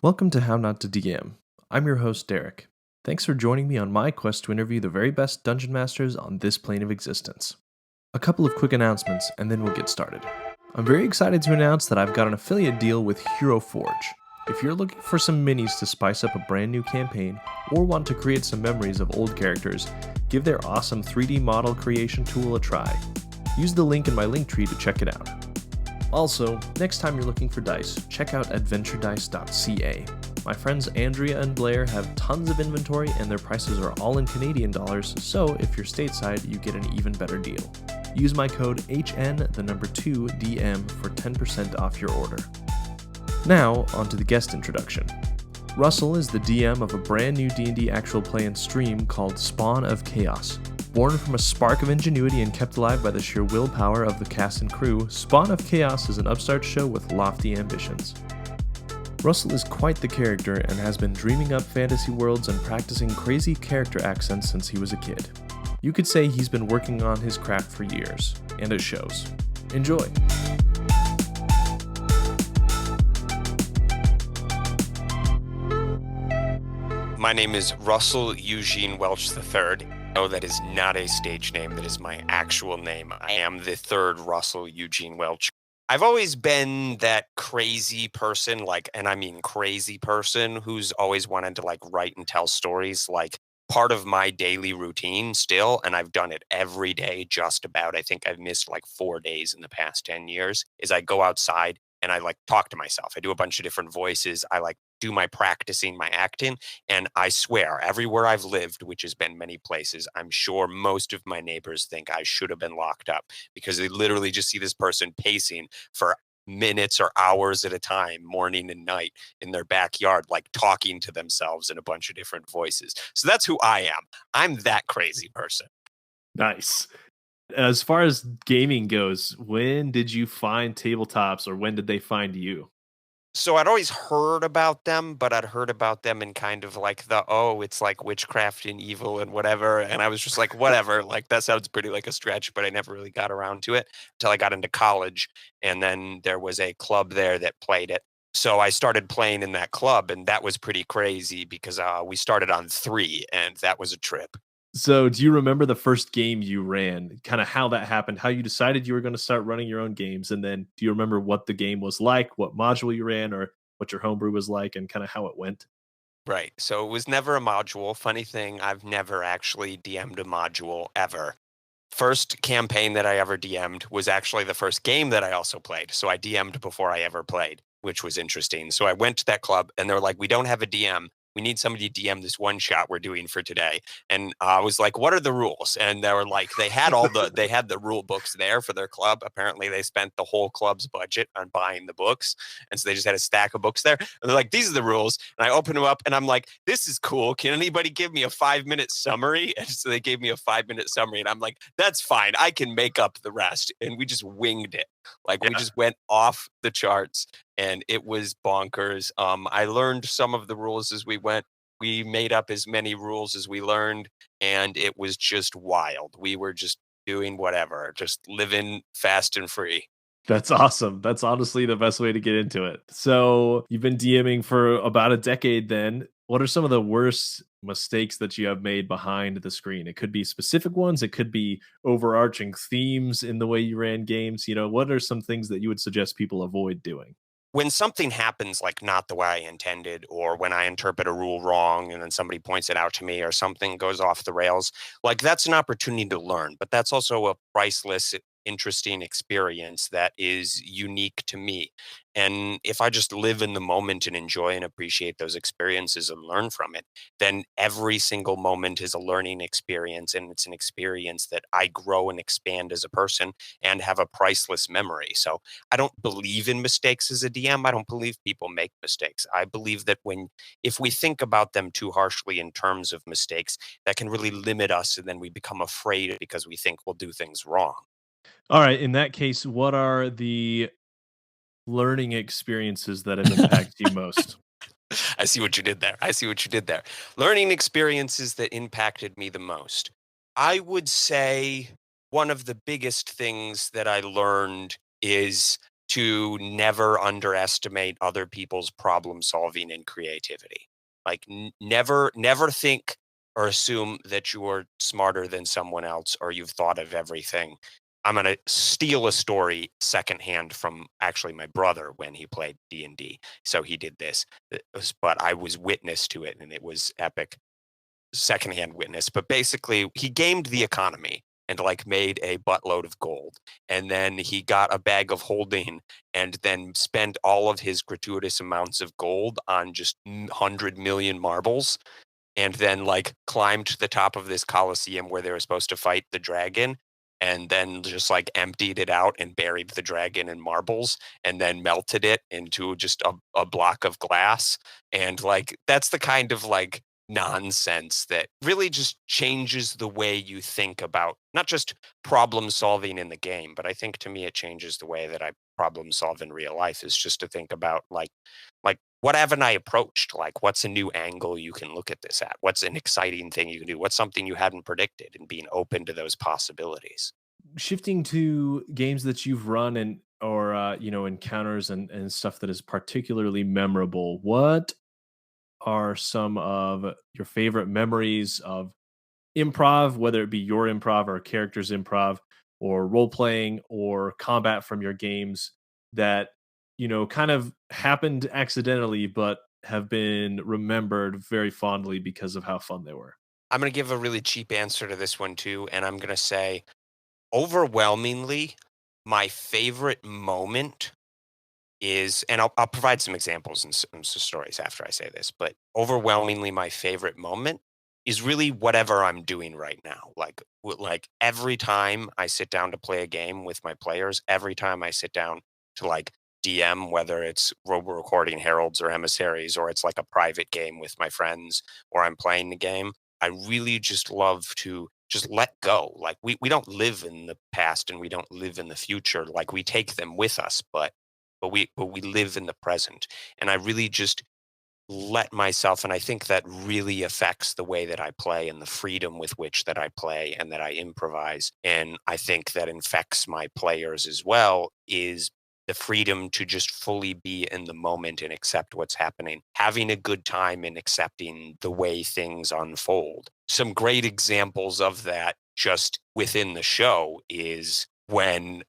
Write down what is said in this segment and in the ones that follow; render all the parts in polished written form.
Welcome to How Not to DM. I'm your host, Derek. Thanks for joining me on my quest to interview the very best dungeon masters on this plane of existence. A couple of quick announcements, and then we'll get started. I'm very excited to announce that I've got an affiliate deal with Hero Forge. If you're looking for some minis to spice up a brand new campaign, or want to create some memories of old characters, give their awesome 3D model creation tool a try. Use the link in my link tree to check it out. Also, next time you're looking for dice, check out adventuredice.ca. My friends Andrea and Blair have tons of inventory and their prices are all in Canadian dollars, so if you're stateside, you get an even better deal. Use my code HN2DM for 10% off your order. Now, on to the guest introduction. Russell is the DM of a brand new D&D Actual play and stream called Spawn of Chaos. Born from a spark of ingenuity and kept alive by the sheer willpower of the cast and crew, Spawn of Chaos is an upstart show with lofty ambitions. Russell is quite the character and has been dreaming up fantasy worlds and practicing crazy character accents since he was a kid. You could say he's been working on his craft for years, and it shows. Enjoy! My name is Russell Eugene Welch III. No, that is not a stage name. That is my actual name. I am the third Russell Eugene Welch. I've always been that crazy person, and I mean crazy person, who's always wanted to write and tell stories, part of my daily routine still, and I've done it every day just about. I think I've missed 4 days in the past 10 years, is I go outside and I talk to myself. I do a bunch of different voices. I do my practicing, my acting, and I swear everywhere I've lived, which has been many places, I'm sure most of my neighbors think I should have been locked up because they literally just see this person pacing for minutes or hours at a time, morning and night, in their backyard, talking to themselves in a bunch of different voices. So that's who I am. I'm that crazy person. Nice. As far as gaming goes, when did you find tabletops or when did they find you? So I'd always heard about them, but I'd heard about them in kind of it's like witchcraft and evil and whatever. And I was just like, whatever, that sounds pretty like a stretch, but I never really got around to it until I got into college. And then there was a club there that played it. So I started playing in that club, and that was pretty crazy because we started on 3, and that was a trip. So, do you remember the first game you ran? Kind of how that happened, how you decided you were going to start running your own games, and then do you remember what the game was like, what module you ran, or what your homebrew was like, and kind of how it went? Right. So it was never a module. Funny thing, I've never actually DM'd a module ever. First campaign that I ever DM'd was actually the first game that I also played. So I DM'd before I ever played, which was interesting. So I went to that club and they were like, we don't have a DM. We need somebody to DM this one shot we're doing for today. And I was like, what are the rules? And they were like, they had the rule books there for their club. Apparently they spent the whole club's budget on buying the books. And so they just had a stack of books there. And they're like, these are the rules. And I open them up and I'm like, this is cool. Can anybody give me a 5-minute summary? And so they gave me a 5-minute summary. And I'm like, that's fine. I can make up the rest. And we just winged it. We just went off the charts and it was bonkers. I learned some of the rules as we went. We made up as many rules as we learned, and it was just wild. We were just doing whatever, just living fast and free. That's awesome. That's honestly the best way to get into it. So, you've been DMing for about a decade then. What are some of the worst mistakes that you have made behind the screen? It could be specific ones, it could be overarching themes in the way you ran games. What are some things that you would suggest people avoid doing? When something happens not the way I intended, or when I interpret a rule wrong and then somebody points it out to me, or something goes off the rails, that's an opportunity to learn, but that's also a priceless, interesting experience that is unique to me. And if I just live in the moment and enjoy and appreciate those experiences and learn from it, then every single moment is a learning experience. And it's an experience that I grow and expand as a person and have a priceless memory. So I don't believe in mistakes as a DM. I don't believe people make mistakes. I believe that if we think about them too harshly in terms of mistakes, that can really limit us. And then we become afraid because we think we'll do things wrong. All right, in that case, what are the learning experiences that have impacted you most? I see what you did there. I see what you did there. Learning experiences that impacted me the most. I would say one of the biggest things that I learned is to never underestimate other people's problem solving and creativity. Like never think or assume that you're smarter than someone else or you've thought of everything. I'm going to steal a story secondhand from actually my brother when he played D&D. So he did this, but I was witness to it and it was epic. Secondhand witness, but basically he gamed the economy and like made a buttload of gold. And then he got a bag of holding and then spent all of his gratuitous amounts of gold on just 100 million marbles, and then like climbed to the top of this coliseum where they were supposed to fight the dragon, and then just like emptied it out and buried the dragon in marbles and then melted it into just a block of glass. And like that's the kind of like nonsense that really just changes the way you think about not just problem solving in the game, but I think to me it changes the way that I problem solve in real life, is just to think about like what haven't I approached? Like, what's a new angle you can look at this at? What's an exciting thing you can do? What's something you hadn't predicted, and being open to those possibilities? Shifting to games that you've run and or encounters and stuff that is particularly memorable, what are some of your favorite memories of improv, whether it be your improv or a character's improv, or role playing or combat from your games that kind of happened accidentally but have been remembered very fondly because of how fun they were? I'm going to give a really cheap answer to this one too. And I'm going to say overwhelmingly, my favorite moment is, and I'll provide some examples and some stories after I say this, but overwhelmingly, my favorite moment is really whatever I'm doing right now. Like every time I sit down to play a game with my players, every time I sit down to like DM, whether it's robo recording heralds or emissaries, or it's like a private game with my friends, or I'm playing the game, I really just love to just let go. Like we don't live in the past and we don't live in the future. Like we take them with us, but we live in the present. And I really just let myself, and I think that really affects the way that I play and the freedom with which that I play and that I improvise. And I think that infects my players as well, is the freedom to just fully be in the moment and accept what's happening, having a good time and accepting the way things unfold. Some great examples of that just within the show is when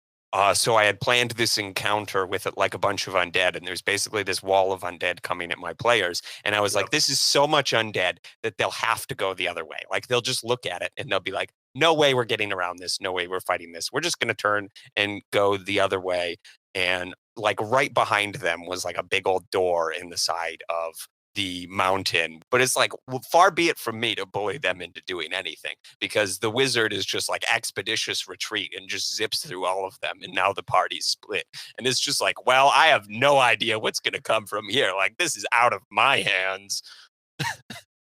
so I had planned this encounter with like a bunch of undead, and there's basically this wall of undead coming at my players. And I was Yep. like, this is so much undead that they'll have to go the other way. Like they'll just look at it and they'll be like, no way we're getting around this. No way we're fighting this. We're just going to turn and go the other way. And like right behind them was like a big old door in the side of the mountain. But it's like, well, far be it from me to bully them into doing anything, because the wizard is just like expeditious retreat and just zips through all of them. And now the party's split. And it's just like, well, I have no idea what's going to come from here. Like, this is out of my hands.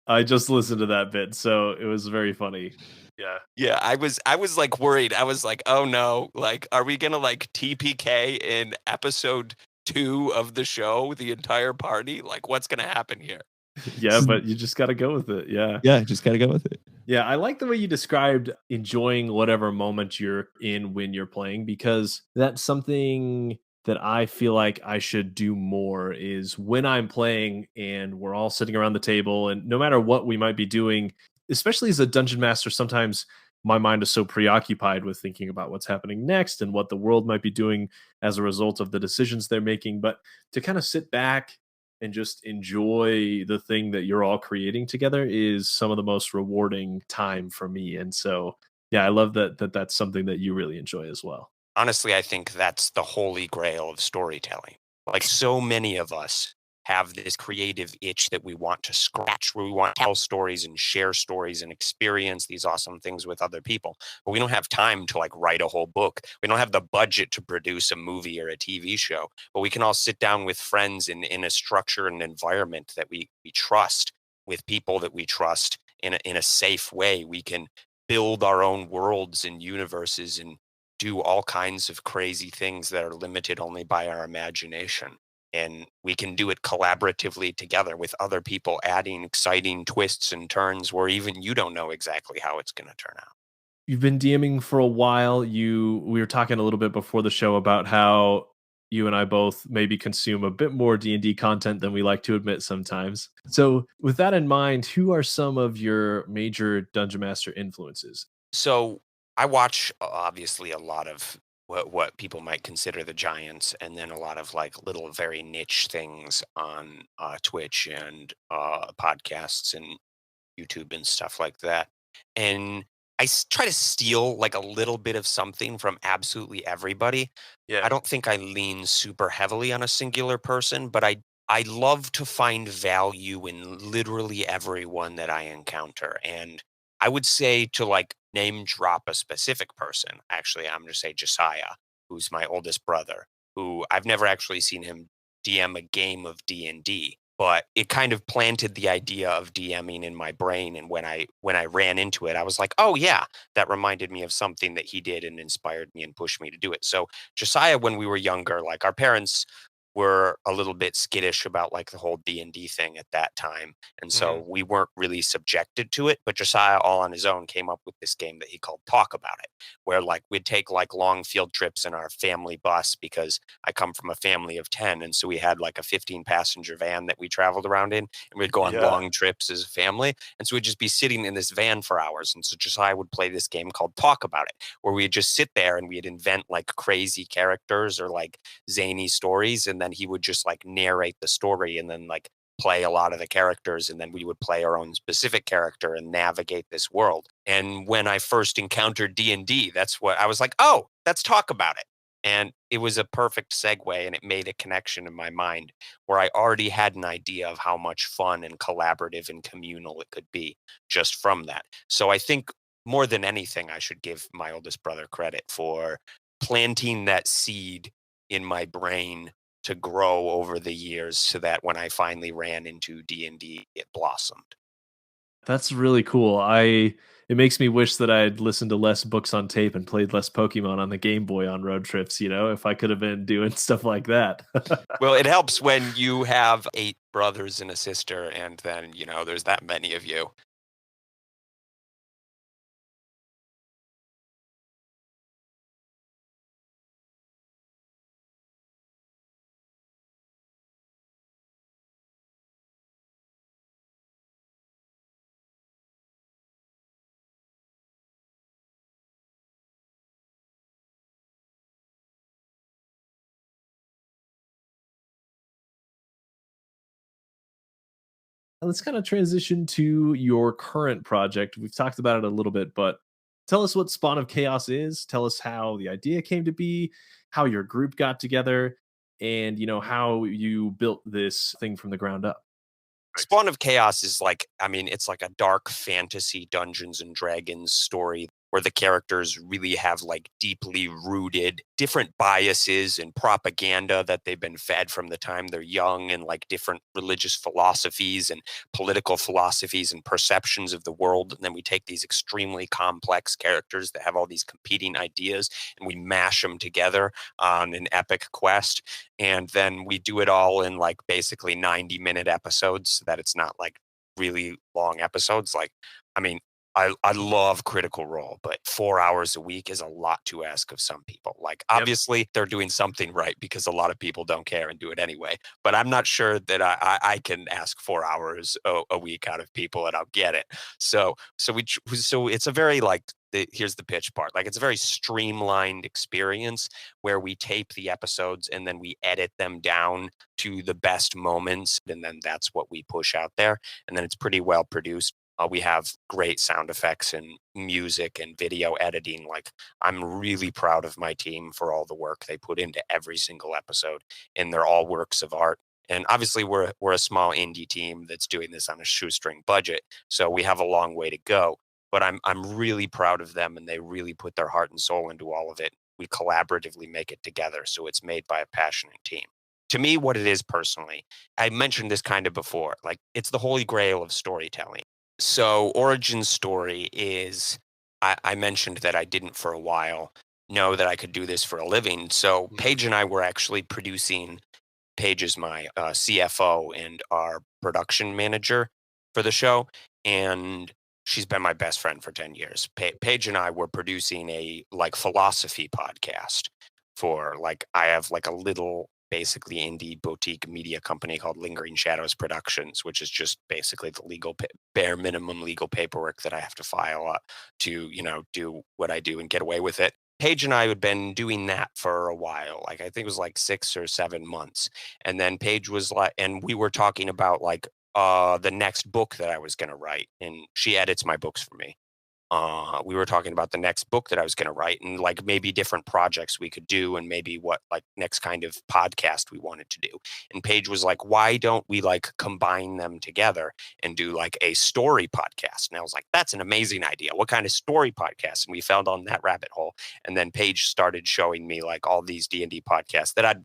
I just listened to that bit, so it was very funny. Yeah. Yeah, I was like worried. I was like, "Oh no, like are we going to like TPK in episode 2 of the show the entire party? Like what's going to happen here?" Yeah, but you just gotta go with it, yeah. Yeah, just gotta go with it. Yeah, I like the way you described enjoying whatever moment you're in when you're playing, because that's something that I feel like I should do more is when I'm playing and we're all sitting around the table and no matter what we might be doing, especially as a dungeon master, sometimes my mind is so preoccupied with thinking about what's happening next and what the world might be doing as a result of the decisions they're making. But to kind of sit back and just enjoy the thing that you're all creating together is some of the most rewarding time for me. And so, yeah, I love that's something that you really enjoy as well. Honestly, I think that's the holy grail of storytelling. Like so many of us have this creative itch that we want to scratch, where we want to tell stories and share stories and experience these awesome things with other people. But we don't have time to like write a whole book. We don't have the budget to produce a movie or a TV show. But we can all sit down with friends in a structure and environment that we trust, with people that we trust in a safe way. We can build our own worlds and universes and do all kinds of crazy things that are limited only by our imagination. And we can do it collaboratively together with other people, adding exciting twists and turns where even you don't know exactly how it's going to turn out. You've been DMing for a while. We were talking a little bit before the show about how you and I both maybe consume a bit more D&D content than we like to admit sometimes. So, with that in mind, who are some of your major Dungeon Master influences? So I watch obviously a lot of what people might consider the giants, and then a lot of like little very niche things on Twitch and podcasts and YouTube and stuff like that. And try to steal like a little bit of something from absolutely everybody. I Yeah. don't think I lean super heavily on a singular person, but I love to find value in literally everyone that I encounter. And I would say to like name drop a specific person. Actually, I'm going to say Josiah, who's my oldest brother, who I've never actually seen him DM a game of D&D, but it kind of planted the idea of DMing in my brain. And when I ran into it, I was like, oh yeah, that reminded me of something that he did and inspired me and pushed me to do it. So Josiah, when we were younger, like our parents were a little bit skittish about like the whole D&D thing at that time. And Mhm. so we weren't really subjected to it, but Josiah all on his own came up with this game that he called Talk About It, where like we'd take like long field trips in our family bus because I come from a family of 10, and so we had like a 15 passenger van that we traveled around in, and we'd go on Yeah. long trips as a family. And so we'd just be sitting in this van for hours. And so Josiah would play this game called Talk About It, where we'd just sit there and we'd invent like crazy characters or like zany stories, and then he would just like narrate the story and then like play a lot of the characters, and then we would play our own specific character and navigate this world. And when I first encountered D&D, that's what I was like, oh, let's talk about it. And it was a perfect segue, and it made a connection in my mind where I already had an idea of how much fun and collaborative and communal it could be just from that. So I think more than anything, I should give my oldest brother credit for planting that seed in my brain to grow over the years so that when I finally ran into D&D, it blossomed. That's really cool. It makes me wish that I'd listened to less books on tape and played less Pokemon on the Game Boy on road trips, if I could have been doing stuff like that. Well, it helps when you have 8 brothers and a sister, and then, there's that many of you. Let's kind of transition to your current project. We've talked about it a little bit, but tell us what Spawn of Chaos is. Tell us how the idea came to be, how your group got together, and how you built this thing from the ground up. Spawn of Chaos is like, I mean, it's like a dark fantasy Dungeons and Dragons story where the characters really have like deeply rooted different biases and propaganda that they've been fed from the time they're young, and like different religious philosophies and political philosophies and perceptions of the world. And then we take these extremely complex characters that have all these competing ideas and we mash them together on an epic quest, and then we do it all in like basically 90-minute episodes so that it's not like really long episodes. Like, I mean, I love Critical Role, but 4 hours a week is a lot to ask of some people. Like, Yep. obviously, they're doing something right because a lot of people don't care and do it anyway. But I'm not sure that I can ask 4 hours a week out of people and I'll get it. So it's a very like here's the pitch part. Like, it's a very streamlined experience where we tape the episodes and then we edit them down to the best moments, and then that's what we push out there. And then it's pretty well produced. We have great sound effects and music and video editing. Like, I'm really proud of my team for all the work they put into every single episode, and they're all works of art. And obviously, we're a small indie team that's doing this on a shoestring budget, so we have a long way to go. But I'm really proud of them, and they really put their heart and soul into all of it. We collaboratively make it together, so it's made by a passionate team. To me, what it is personally, I mentioned this kind of before, like it's the holy grail of storytelling. So, origin story is I mentioned that I didn't for a while know that I could do this for a living. So, Mhm. Paige and I were actually producing. Paige is my CFO and our production manager for the show. And she's been my best friend for 10 years. Paige and I were producing a like philosophy podcast for like I have like a little basically indie boutique media company called Lingering Shadows Productions, which is just basically the bare minimum legal paperwork that I have to file to, do what I do and get away with it. Paige and I had been doing that for a while. Like I think it was like 6 or 7 months. And then Paige was like, and we were talking about like the next book that I was gonna write. And she edits my books for me. We were talking about the next book that I was going to write and like maybe different projects we could do and maybe what like next kind of podcast we wanted to do. And Paige was like, why don't we like combine them together and do like a story podcast? And I was like, that's an amazing idea. What kind of story podcast? And we fell down that rabbit hole. And then Paige started showing me like all these D&D podcasts that I'd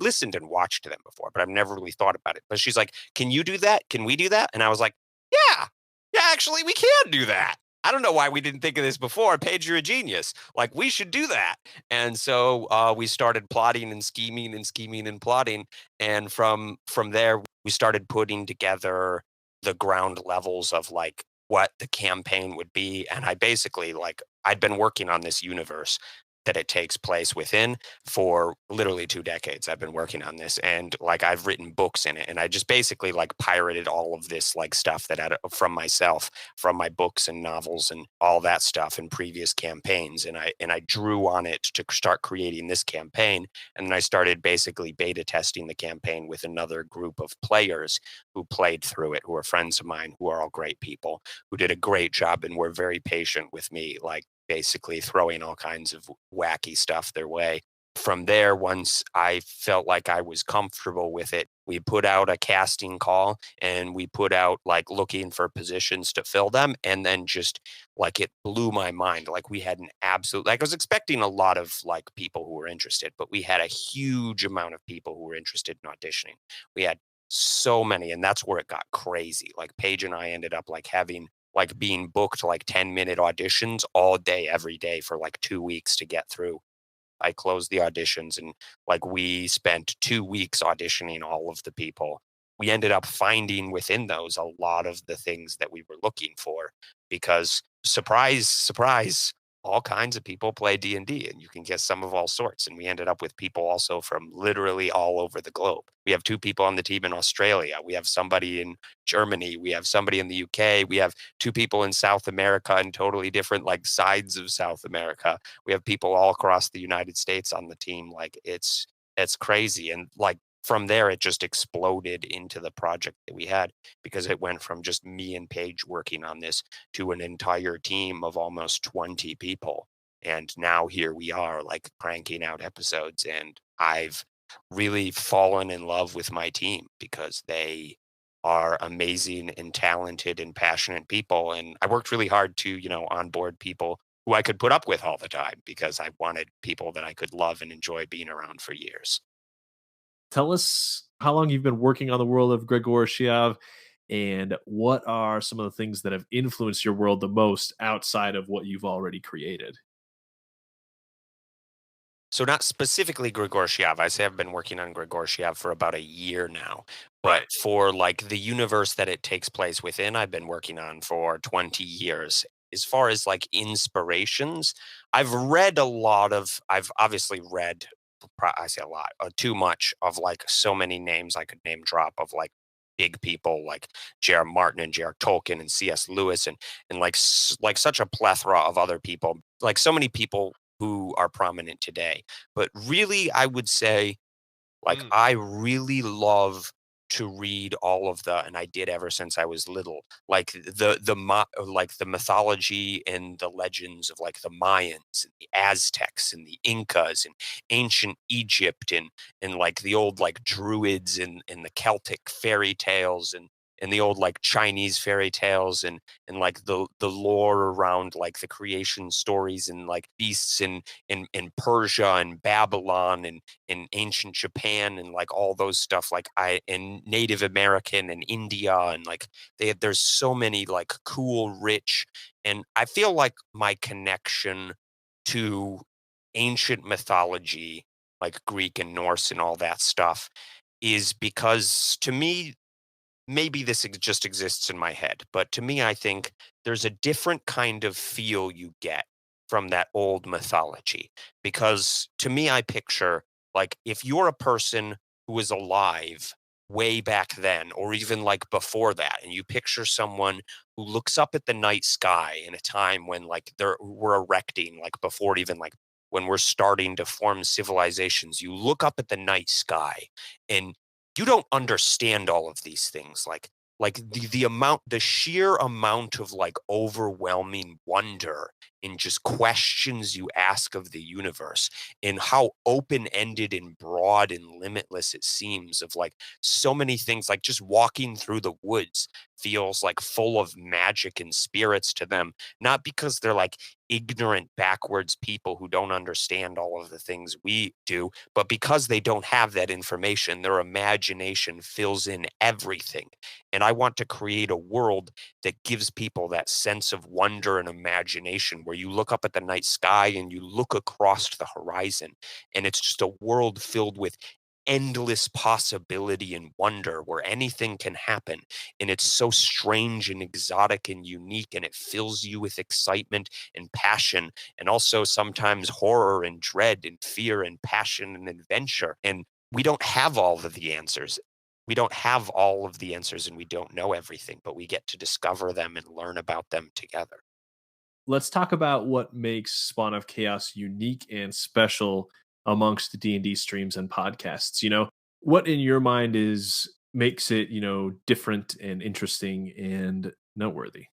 listened and watched them before, but I've never really thought about it. But she's like, can you do that? Can we do that? And I was like, yeah, yeah, actually, we can do that. I don't know why we didn't think of this before. Paige, you're a genius. Like we should do that. And so we started plotting and scheming and scheming and plotting. And from there, we started putting together the ground levels of like what the campaign would be. And I basically like I'd been working on this universe that it takes place within for literally 2 decades. I've been working on this and like I've written books in it and I just basically like pirated all of this like stuff from myself from my books and novels and all that stuff in previous campaigns and I drew on it to start creating this campaign and then I started basically beta testing the campaign with another group of players who played through it who are friends of mine who are all great people who did a great job and were very patient with me like basically throwing all kinds of wacky stuff their way. From there, once I felt like I was comfortable with it, we put out a casting call and we put out like looking for positions to fill them. And then just like it blew my mind. Like we had an absolute, like I was expecting a lot of like people who were interested, but we had a huge amount of people who were interested in auditioning. We had so many, and that's where it got crazy. Like Paige and I ended up like having like being booked like 10-minute auditions all day, every day for like 2 weeks to get through. I closed the auditions and like we spent 2 weeks auditioning all of the people. We ended up finding within those a lot of the things that we were looking for because surprise, surprise, all kinds of people play D&D and you can get some of all sorts. And we ended up with people also from literally all over the globe. We have 2 people on the team in Australia. We have somebody in Germany. We have somebody in the UK. We have 2 people in South America and totally different like sides of South America. We have people all across the United States on the team. Like it's crazy. And like from there, it just exploded into the project that we had because it went from just me and Paige working on this to an entire team of almost 20 people. And now here we are, like cranking out episodes. And I've really fallen in love with my team because they are amazing and talented and passionate people. And I worked really hard to, onboard people who I could put up with all the time because I wanted people that I could love and enjoy being around for years. Tell us how long you've been working on the world of Grigor, and what are some of the things that have influenced your world the most outside of what you've already created? So not specifically Grigor. I say I've been working on Grigor for about a year now, but Right. for like the universe that it takes place within, I've been working on for 20 years. As far as like inspirations, I've obviously read, I say a lot, too much of like so many names I could name drop of like big people like J.R. Martin and J.R. Tolkien and C.S. Lewis and like like such a plethora of other people, like so many people who are prominent today. But really, I would say, like, Mm, I really love to read all of and I did ever since I was little, like like the mythology and the legends of like the Mayans and the Aztecs and the Incas and ancient Egypt and like the old like Druids and the Celtic fairy tales and the old like Chinese fairy tales and like the lore around like the creation stories and like beasts in Persia and Babylon and in ancient Japan and like all those stuff like I in Native American and India and like there's so many like cool rich and I feel like my connection to ancient mythology like Greek and Norse and all that stuff is because to me maybe this just exists in my head, but to me, I think there's a different kind of feel you get from that old mythology. Because to me, I picture like if you're a person who was alive way back then, or even like before that, and you picture someone who looks up at the night sky in a time when like we're erecting, like before even like when we're starting to form civilizations, you look up at the night sky and you don't understand all of these things. Like the sheer amount of like overwhelming wonder in just questions you ask of the universe and how open-ended and broad and limitless it seems, of like so many things, like just walking through the woods feels like full of magic and spirits to them, not because they're like ignorant backwards people who don't understand all of the things we do, but because they don't have that information. Their imagination fills in everything. And I want to create a world that gives people that sense of wonder and imagination, where you look up at the night sky and you look across the horizon, and it's just a world filled with endless possibility and wonder, where anything can happen. And it's so strange and exotic and unique, and it fills you with excitement and passion, and also sometimes horror and dread and fear and passion and adventure. And we don't have all of the answers. We don't have all of the answers, and we don't know everything, but we get to discover them and learn about them together. Let's talk about what makes Spawn of Chaos unique and special amongst the D&D streams and podcasts. What in your mind is makes it, different and interesting and noteworthy?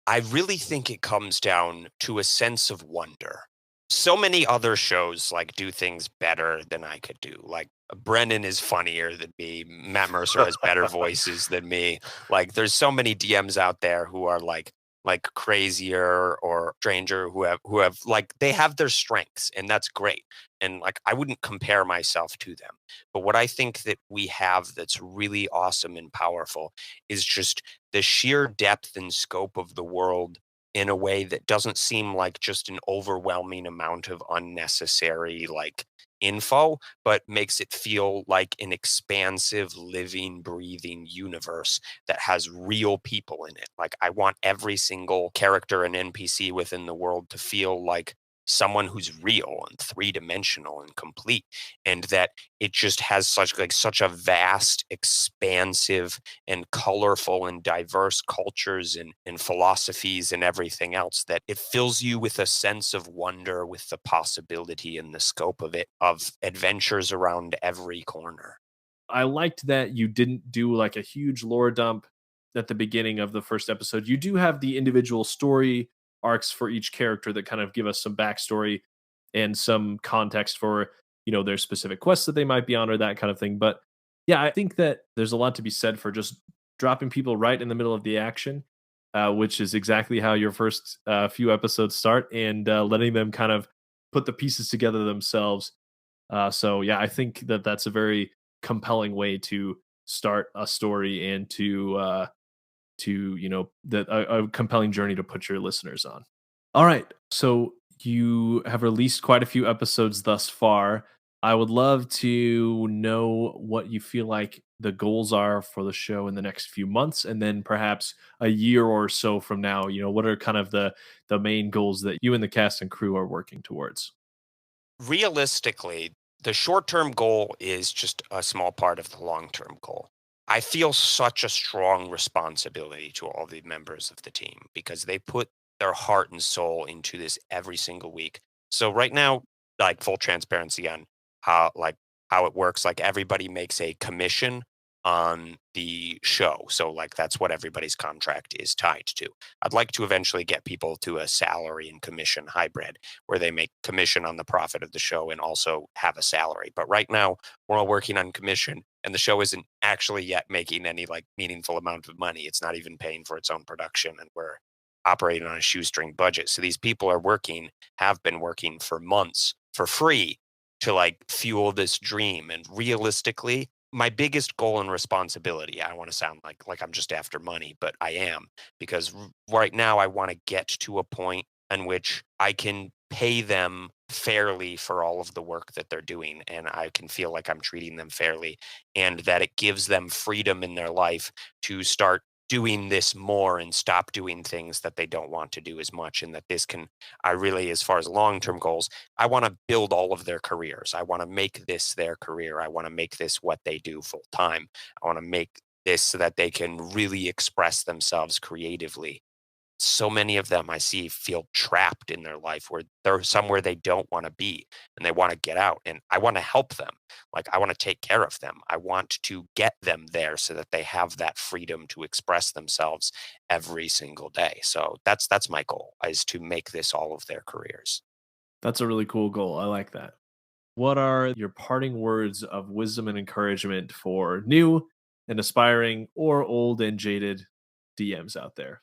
I really think it comes down to a sense of wonder. So many other shows like do things better than I could do. Like Brendan is funnier than me. Matt Mercer has better voices than me. Like there's so many DMs out there who are like crazier or stranger, who have like they have their strengths, and that's great. And like I wouldn't compare myself to them. But what I think that we have that's really awesome and powerful is just the sheer depth and scope of the world in a way that doesn't seem like just an overwhelming amount of unnecessary like info, but makes it feel like an expansive, living, breathing universe that has real people in it. Like I want every single character and NPC within the world to feel like someone who's real and three-dimensional and complete, and that it just has such a vast, expansive and colorful and diverse cultures and philosophies and everything else, that it fills you with a sense of wonder, with the possibility and the scope of it, of adventures around every corner. I liked that you didn't do like a huge lore dump at the beginning of the first episode. You do have the individual story arcs for each character that kind of give us some backstory and some context for, their specific quests that they might be on or that kind of thing. But yeah, I think that there's a lot to be said for just dropping people right in the middle of the action, which is exactly how your first few episodes start, and letting them kind of put the pieces together themselves. So yeah, I think that that's a very compelling way to start a story and to that a compelling journey to put your listeners on. All right, so you have released quite a few episodes thus far. I would love to know what you feel like the goals are for the show in the next few months, and then perhaps a year or so from now. What are kind of the main goals that you and the cast and crew are working towards? Realistically, the short term goal is just a small part of the long term goal. I feel such a strong responsibility to all the members of the team because they put their heart and soul into this every single week. So right now, like full transparency on how it works, like everybody makes a commission on the show. So like that's what everybody's contract is tied to. I'd like to eventually get people to a salary and commission hybrid where they make commission on the profit of the show and also have a salary. But right now, we're all working on commission, and the show isn't actually yet making any like meaningful amount of money. It's not even paying for its own production, and we're operating on a shoestring budget. So these people are working, have been working for months for free to like fuel this dream. And realistically, my biggest goal and responsibility, I don't want to sound like I'm just after money, but I am, because right now I want to get to a point in which I can pay them fairly for all of the work that they're doing, and I can feel like I'm treating them fairly, and that it gives them freedom in their life to start doing this more and stop doing things that they don't want to do as much. And that this can, I really, as far as long-term goals, I want to build all of their careers. I want to make this their career. I want to make this what they do full time. I want to make this so that they can really express themselves creatively. So many of them I see feel trapped in their life where they're somewhere they don't want to be and they want to get out. And I want to help them. Like, I want to take care of them. I want to get them there so that they have that freedom to express themselves every single day. So that's my goal, is to make this all of their careers. That's a really cool goal. I like that. What are your parting words of wisdom and encouragement for new and aspiring or old and jaded DMs out there?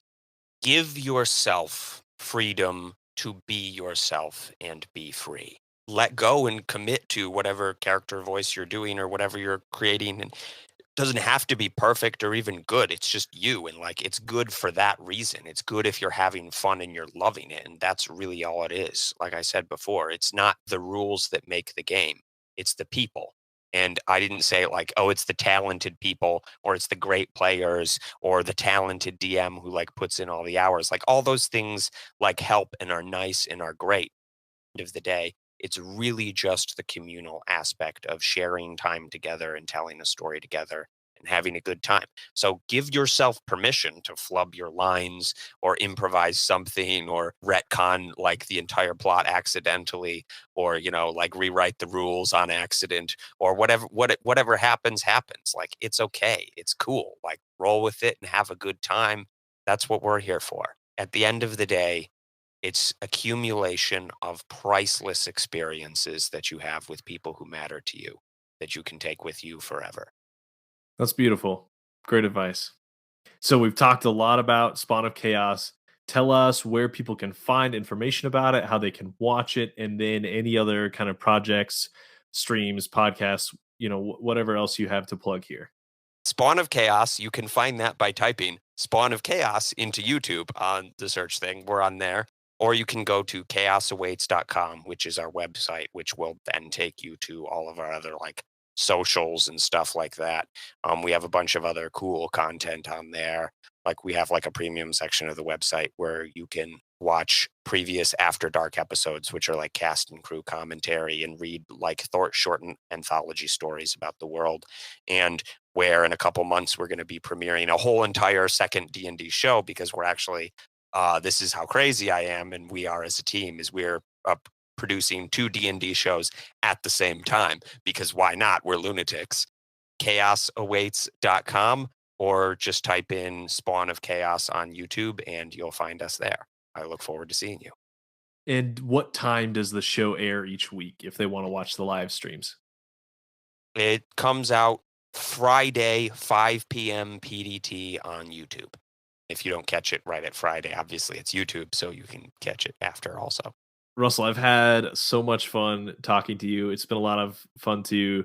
Give yourself freedom to be yourself and be free. Let go and commit to whatever character voice you're doing or whatever you're creating. And it doesn't have to be perfect or even good. It's just you. And like, it's good for that reason. It's good if you're having fun and you're loving it. And that's really all it is. Like I said before, it's not the rules that make the game, it's the people. And I didn't say like, oh, it's the talented people or it's the great players or the talented DM who like puts in all the hours. Like, all those things like help and are nice and are great. End of the day, it's really just the communal aspect of sharing time together and telling a story together and having a good time. So give yourself permission to flub your lines or improvise something or retcon like the entire plot accidentally, or like rewrite the rules on accident, or whatever happens. Like, it's okay. It's cool. Like, roll with it and have a good time. That's what we're here for. At the end of the day, it's accumulation of priceless experiences that you have with people who matter to you that you can take with you forever. That's beautiful. Great advice. So we've talked a lot about Spawn of Chaos. Tell us where people can find information about it, how they can watch it, and then any other kind of projects, streams, podcasts, whatever else you have to plug here. Spawn of Chaos, you can find that by typing Spawn of Chaos into YouTube on the search thing. We're on there. Or you can go to chaosawaits.com, which is our website, which will then take you to all of our other like socials and stuff like that. We have a bunch of other cool content on there. Like, we have like a premium section of the website where you can watch previous After Dark episodes, which are like cast and crew commentary, and read like shortened anthology stories about the world. And where in a couple months we're going to be premiering a whole entire second D&D show, because we're actually this is how crazy I am and we are as a team, is we're producing two D&D shows at the same time, because why not? We're lunatics. Chaosawaits.com, or just type in Spawn of Chaos on YouTube and you'll find us there. I look forward to seeing you. And what time does the show air each week if they want to watch the live streams? It comes out Friday, 5 p.m. PDT on YouTube. If you don't catch it right at Friday, obviously it's YouTube, so you can catch it after also. Russell, I've had so much fun talking to you. It's been a lot of fun to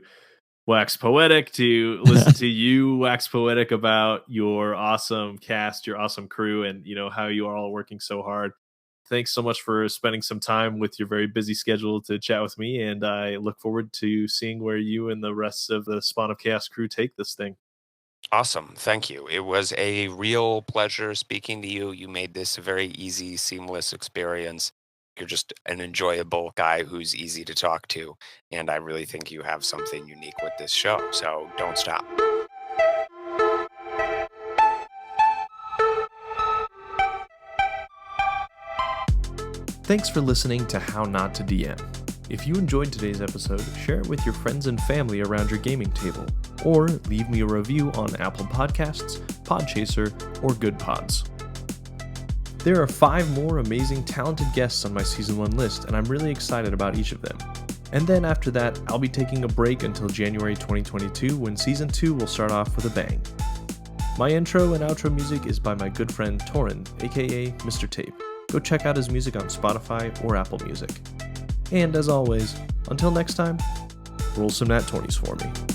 wax poetic, to listen to you wax poetic about your awesome cast, your awesome crew, and how you are all working so hard. Thanks so much for spending some time with your very busy schedule to chat with me, and I look forward to seeing where you and the rest of the Spawn of Chaos crew take this thing. Awesome. Thank you. It was a real pleasure speaking to you. You made this a very easy, seamless experience. You're just an enjoyable guy who's easy to talk to. And I really think you have something unique with this show. So don't stop. Thanks for listening to How Not to DM. If you enjoyed today's episode, share it with your friends and family around your gaming table, or leave me a review on Apple Podcasts, Podchaser, or Good Pods. There are 5 more amazing, talented guests on my Season 1 list, and I'm really excited about each of them. And then after that, I'll be taking a break until January 2022, when Season 2 will start off with a bang. My intro and outro music is by my good friend Torin, aka Mr. Tape. Go check out his music on Spotify or Apple Music. And as always, until next time, roll some nat 20s for me.